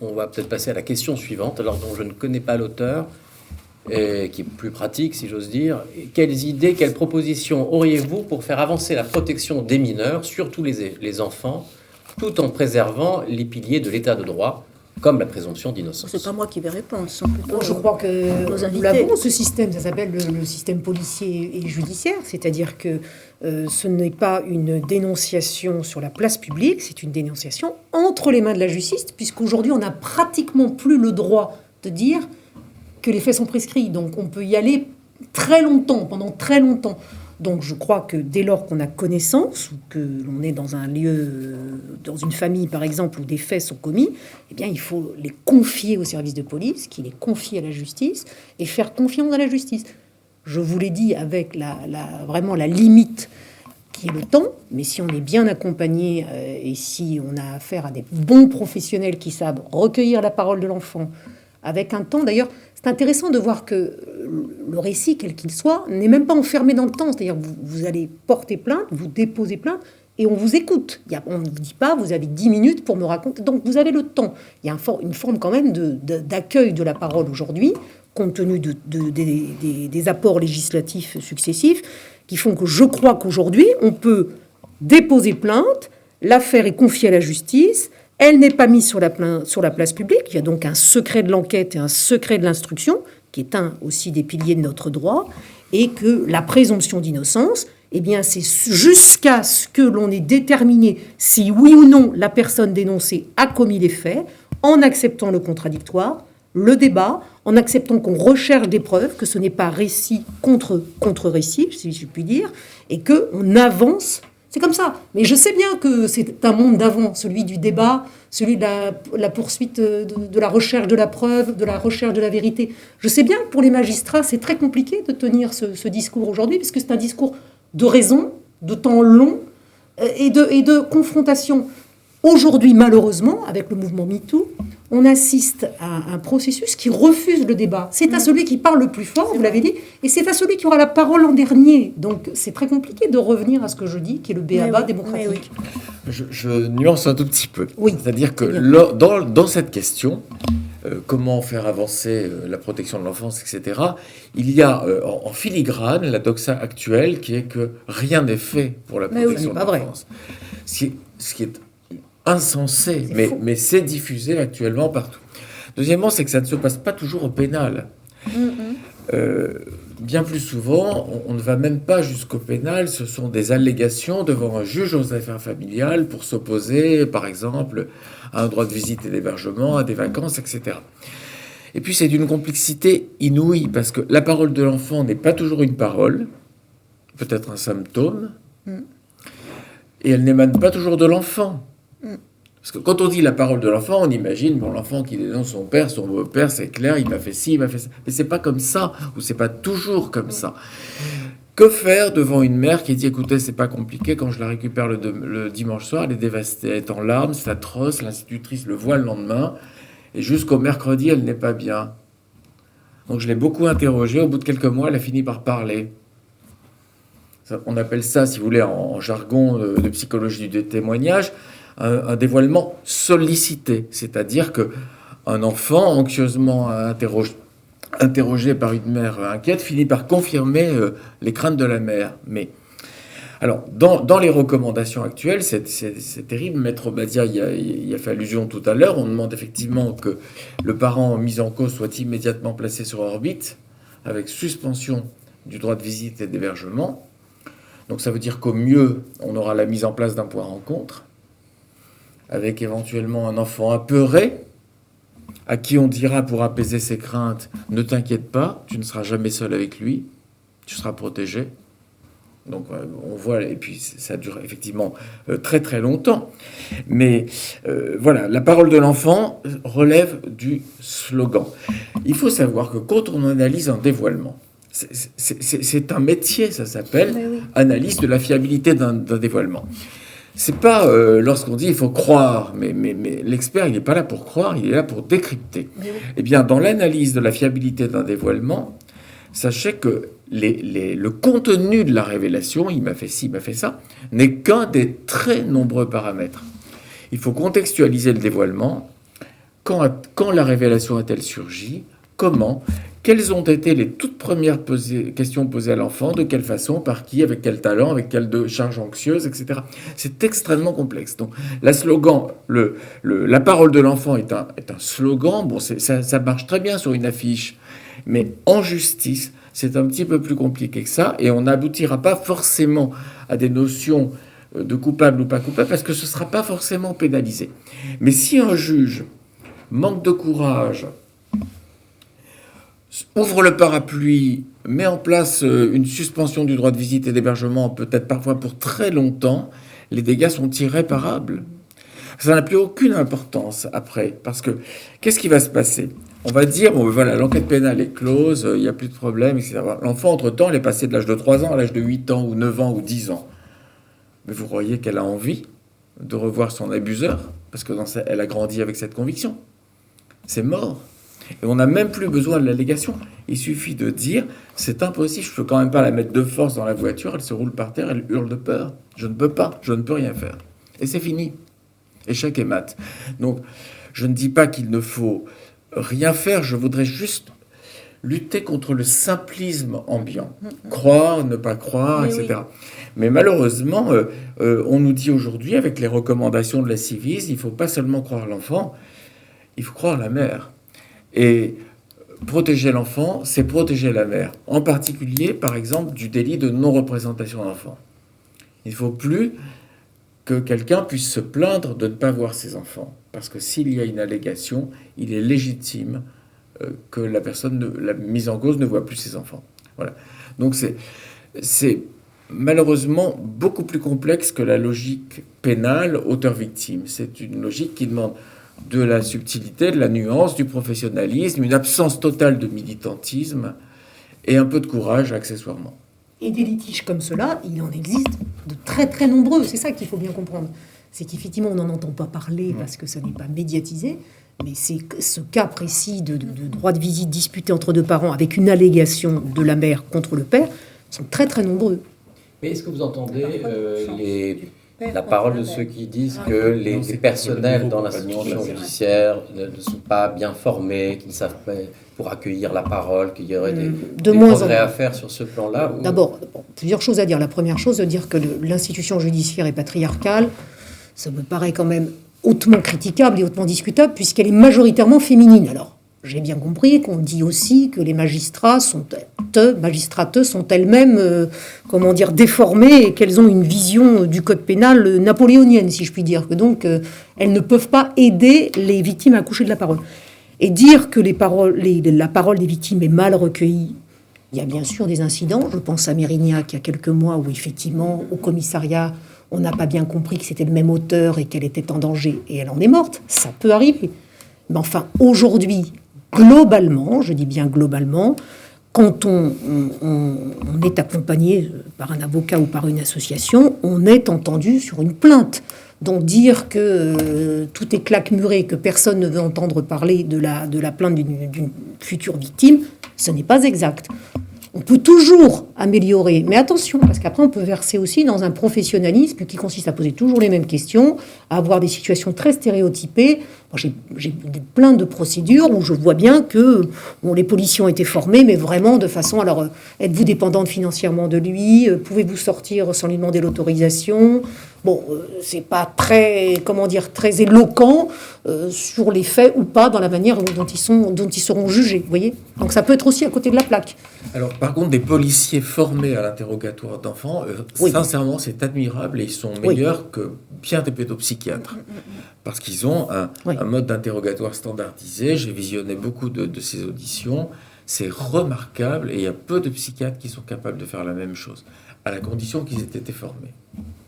On va peut-être passer à la question suivante, alors dont je ne connais pas l'auteur, et qui est plus pratique, si j'ose dire. Quelles idées, quelles propositions auriez-vous pour faire avancer la protection des mineurs, surtout les enfants, tout en préservant les piliers de l'état de droit, comme la présomption d'innocence? C'est pas moi qui vais répondre, ce sont plutôt Je crois que nos nous invités. l'avons, ce système, ça s'appelle le système policier et judiciaire, c'est-à-dire que ce n'est pas une dénonciation sur la place publique, c'est une dénonciation entre les mains de la justice, puisqu'aujourd'hui on n'a pratiquement plus le droit de dire que les faits sont prescrits, donc on peut y aller très longtemps, pendant très longtemps. Donc je crois que dès lors qu'on a connaissance, ou que l'on est dans un lieu, dans une famille par exemple, où des faits sont commis, eh bien il faut les confier au service de police, qui les confie à la justice, et faire confiance à la justice. Je vous l'ai dit avec vraiment la limite qui est le temps, mais si on est bien accompagné et si on a affaire à des bons professionnels qui savent recueillir la parole de l'enfant, avec un temps d'ailleurs, c'est intéressant de voir que le récit, quel qu'il soit, n'est même pas enfermé dans le temps. C'est-à-dire vous allez porter plainte, vous déposez plainte, et on vous écoute. On ne vous dit pas, vous avez 10 minutes pour me raconter. Donc vous avez le temps. Il y a une forme quand même d'accueil de la parole aujourd'hui, compte tenu des apports législatifs successifs, qui font que je crois qu'aujourd'hui, on peut déposer plainte, l'affaire est confiée à la justice, elle n'est pas mise sur la place publique. Il y a donc un secret de l'enquête et un secret de l'instruction, qui est un aussi des piliers de notre droit, et que la présomption d'innocence, eh bien, c'est jusqu'à ce que l'on ait déterminé si oui ou non la personne dénoncée a commis les faits, en acceptant le contradictoire, le débat, en acceptant qu'on recherche des preuves, que ce n'est pas récit contre récit, si je puis dire, et qu'on avance. C'est comme ça. Mais je sais bien que c'est un monde d'avant, celui du débat, celui de la poursuite de la recherche de la preuve, de la recherche de la vérité. Je sais bien que pour les magistrats, c'est très compliqué de tenir ce discours aujourd'hui, puisque c'est un discours de raison, de temps long et de confrontation. Aujourd'hui, malheureusement, avec le mouvement MeToo, on assiste à un processus qui refuse le débat. C'est à celui qui parle le plus fort, vous l'avez dit, et c'est à celui qui aura la parole en dernier. Donc c'est très compliqué de revenir à ce que je dis, qui est le b.a.-ba démocratique. Je nuance un tout petit peu. Oui, C'est-à-dire que dans cette question, comment faire avancer la protection de l'enfance, etc., il y a en filigrane la doxa actuelle qui est que rien n'est fait pour la protection de l'enfance. Ce qui est insensé, mais c'est diffusé actuellement partout. Deuxièmement, c'est que ça ne se passe pas toujours au pénal. Bien plus souvent, on ne va même pas jusqu'au pénal, ce sont des allégations devant un juge aux affaires familiales pour s'opposer, par exemple, à un droit de visite et d'hébergement, à des vacances, etc. Et puis c'est d'une complexité inouïe, parce que la parole de l'enfant n'est pas toujours une parole, peut-être un symptôme, et elle n'émane pas toujours de l'enfant. Parce que quand on dit la parole de l'enfant, on imagine l'enfant qui dénonce son père, son beau-père, c'est clair, il m'a fait ci, il m'a fait ça. Mais c'est pas comme ça, ou c'est pas toujours comme ça. Que faire devant une mère qui dit, écoutez, c'est pas compliqué, quand je la récupère le dimanche soir, elle est dévastée, elle est en larmes, c'est atroce, l'institutrice le voit le lendemain, et jusqu'au mercredi, elle n'est pas bien. Donc je l'ai beaucoup interrogée, au bout de quelques mois, elle a fini par parler. On appelle ça, si vous voulez, en jargon de psychologie du témoignage, un dévoilement sollicité, c'est-à-dire que un enfant anxieusement interrogé par une mère inquiète finit par confirmer les craintes de la mère. Mais alors, dans les recommandations actuelles, c'est terrible. Maître Badia y a fait allusion tout à l'heure. On demande effectivement que le parent mis en cause soit immédiatement placé sur orbite, avec suspension du droit de visite et d'hébergement. Donc ça veut dire qu'au mieux, on aura la mise en place d'un point rencontre, avec éventuellement un enfant apeuré, à qui on dira pour apaiser ses craintes, ne t'inquiète pas, tu ne seras jamais seul avec lui, tu seras protégé. Donc on voit, et puis ça dure effectivement très très longtemps. Mais voilà, la parole de l'enfant relève du slogan. Il faut savoir que quand on analyse un dévoilement, c'est un métier, ça s'appelle analyse de la fiabilité d'un dévoilement. C'est pas lorsqu'on dit il faut croire, mais l'expert il n'est pas là pour croire, il est là pour décrypter. Eh bien, dans l'analyse de la fiabilité d'un dévoilement, sachez que le contenu de la révélation, il m'a fait ci, il m'a fait ça, n'est qu'un des très nombreux paramètres. Il faut contextualiser le dévoilement quand la révélation a-t-elle surgi? Comment? Quelles ont été les toutes premières questions posées à l'enfant? De quelle façon? Par qui? Avec quel talent? Avec quelle charge anxieuse? Etc. C'est extrêmement complexe. Donc, la parole de l'enfant est un slogan. Bon, ça marche très bien sur une affiche. Mais en justice, c'est un petit peu plus compliqué que ça. Et on n'aboutira pas forcément à des notions de coupable ou pas coupable, parce que ce ne sera pas forcément pénalisé. Mais si un juge manque de courage, ouvre le parapluie, met en place une suspension du droit de visite et d'hébergement, peut-être parfois pour très longtemps, les dégâts sont irréparables. Ça n'a plus aucune importance après, parce que qu'est-ce qui va se passer? On va dire, bon, voilà, l'enquête pénale est close, il n'y a plus de problème, etc. L'enfant, entre-temps, elle est passée de l'âge de 3 ans à l'âge de 8 ans, ou 9 ans, ou 10 ans. Mais vous croyez qu'elle a envie de revoir son abuseur? Parce que elle a grandi avec cette conviction. C'est mort. Et on n'a même plus besoin de l'allégation. Il suffit de dire, c'est impossible, je ne peux quand même pas la mettre de force dans la voiture, elle se roule par terre, elle hurle de peur. Je ne peux pas, je ne peux rien faire. Et c'est fini. Échec et mat. Donc, je ne dis pas qu'il ne faut rien faire, je voudrais juste lutter contre le simplisme ambiant. Croire, ne pas croire, etc. Oui. Mais malheureusement, on nous dit aujourd'hui, avec les recommandations de la Civis, il ne faut pas seulement croire l'enfant, il faut croire la mère. Et protéger l'enfant, c'est protéger la mère. En particulier, par exemple, du délit de non-représentation d'enfant. Il ne faut plus que quelqu'un puisse se plaindre de ne pas voir ses enfants. Parce que s'il y a une allégation, il est légitime que la mise en cause ne voit plus ses enfants. Voilà. Donc c'est malheureusement beaucoup plus complexe que la logique pénale auteur-victime. C'est une logique qui demande de la subtilité, de la nuance, du professionnalisme, une absence totale de militantisme et un peu de courage accessoirement. Et des litiges comme cela, il en existe de très très nombreux. C'est ça qu'il faut bien comprendre. C'est qu'effectivement, on n'en entend pas parler parce que ça n'est pas médiatisé. Mais c'est ce cas précis de droit de visite disputé entre deux parents avec une allégation de la mère contre le père sont très très nombreux. Mais est-ce que vous entendez la parole de ceux qui disent que les personnels dans l'institution judiciaire ne sont pas bien formés, qu'ils ne savent pas pour accueillir la parole, qu'il y aurait des progrès à faire sur ce plan-là? D'abord, plusieurs choses à dire. La première chose, de dire que l'institution judiciaire est patriarcale, ça me paraît quand même hautement critiquable et hautement discutable, puisqu'elle est majoritairement féminine. Alors, j'ai bien compris qu'on dit aussi que les magistrates sont elles-mêmes, déformées et qu'elles ont une vision du code pénal napoléonienne, si je puis dire. Que donc, elles ne peuvent pas aider les victimes à accoucher de la parole. Et dire que la parole des victimes est mal recueillie, il y a bien sûr des incidents. Je pense à Mérignac, il y a quelques mois, où effectivement, au commissariat, on n'a pas bien compris que c'était le même auteur et qu'elle était en danger, et elle en est morte. Ça peut arriver. Mais enfin, aujourd'hui, globalement, je dis bien globalement, quand on est accompagné par un avocat ou par une association, on est entendu sur une plainte. Donc dire que tout est claquemuré, que personne ne veut entendre parler de la plainte d'une future victime, ce n'est pas exact. On peut toujours améliorer, mais attention, parce qu'après on peut verser aussi dans un professionnalisme qui consiste à poser toujours les mêmes questions, à avoir des situations très stéréotypées. Moi, j'ai plein de procédures où je vois bien que les policiers ont été formés, mais vraiment de façon, alors êtes-vous dépendante financièrement de lui? Pouvez-vous sortir sans lui demander l'autorisation? Bon, c'est pas très éloquent sur les faits ou pas dans la manière dont ils seront jugés, vous voyez. Donc ça peut être aussi à côté de la plaque. Alors par contre, des policiers formés à l'interrogatoire d'enfants, oui. Sincèrement, c'est admirable et ils sont meilleurs que bien des pédopsychiatres. Parce qu'ils ont un mode d'interrogatoire standardisé. J'ai visionné beaucoup de ces auditions. C'est remarquable et il y a peu de psychiatres qui sont capables de faire la même chose, à la condition qu'ils aient été formés.